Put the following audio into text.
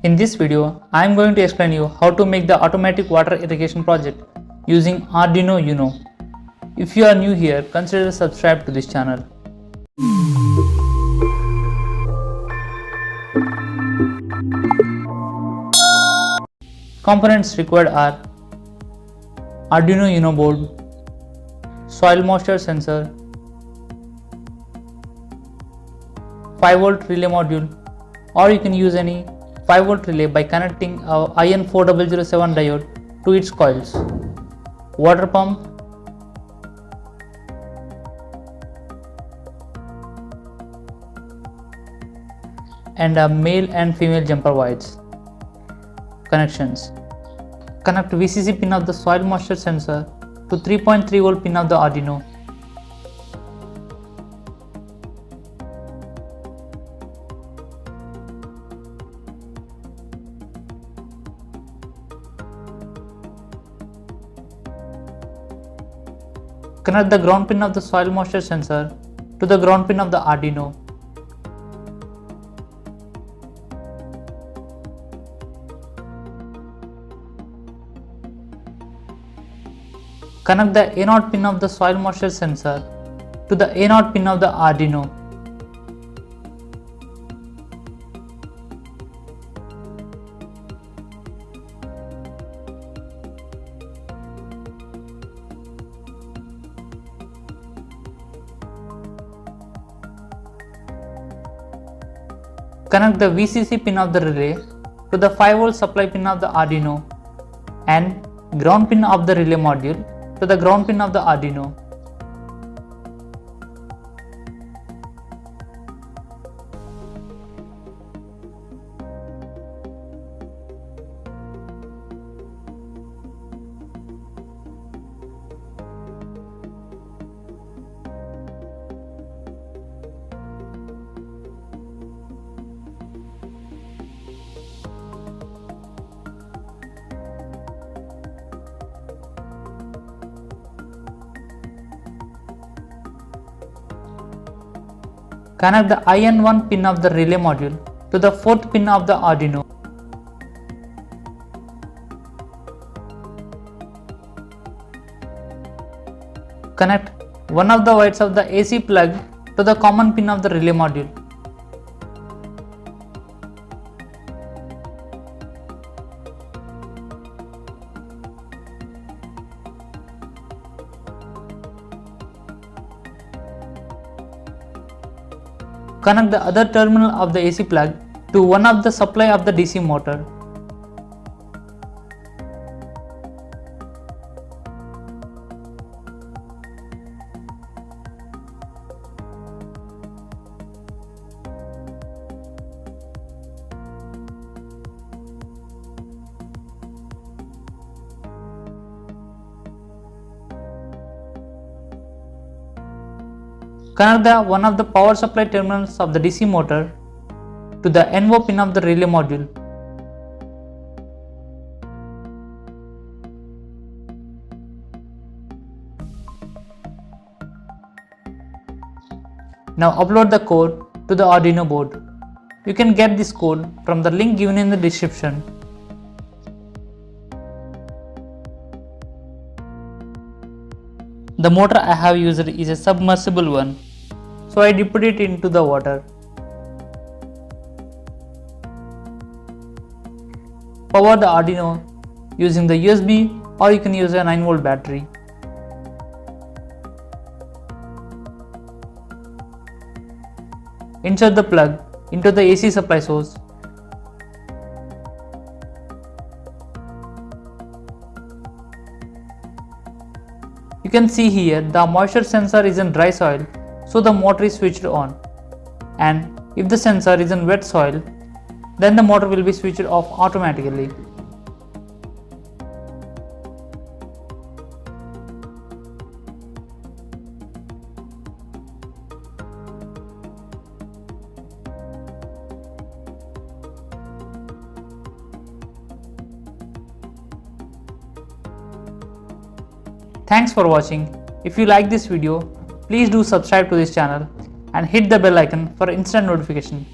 In this video, I am going to explain you how to make the automatic water irrigation project using Arduino Uno. If you are new here, consider subscribe to this channel. Components required are Arduino Uno board, soil moisture sensor, 5V relay module, or you can use any 5V relay by connecting a IN4007 diode to its coils, water pump, and a male and female jumper wires. Connections: connect VCC pin of the soil moisture sensor to 3.3V pin of the Arduino. Connect the ground pin of the soil moisture sensor to the ground pin of the Arduino. Connect the A0 pin of the soil moisture sensor to the A0 pin of the Arduino. Connect the VCC pin of the relay to the 5V supply pin of the Arduino and ground pin of the relay module to the ground pin of the Arduino. Connect the IN1 pin of the relay module to the 4th pin of the Arduino. Connect one of the wires of the AC plug to the common pin of the relay module. Connect the other terminal of the AC plug to one of the supply of the DC motor. Connect the one of the power supply terminals of the DC motor to the NO pin of the relay module. Now upload the code to the Arduino board. You can get this code from the link given in the description. The motor I have used is a submersible one, so I dipped it into the water. Power the Arduino using the USB, or you can use a 9V battery. Insert the plug into the AC supply source. You can see here the moisture sensor is in dry soil, so the motor is switched on, and if the sensor is in wet soil, then the motor will be switched off automatically. Thanks for watching. If you like this video, please do subscribe to this channel and hit the bell icon for instant notification.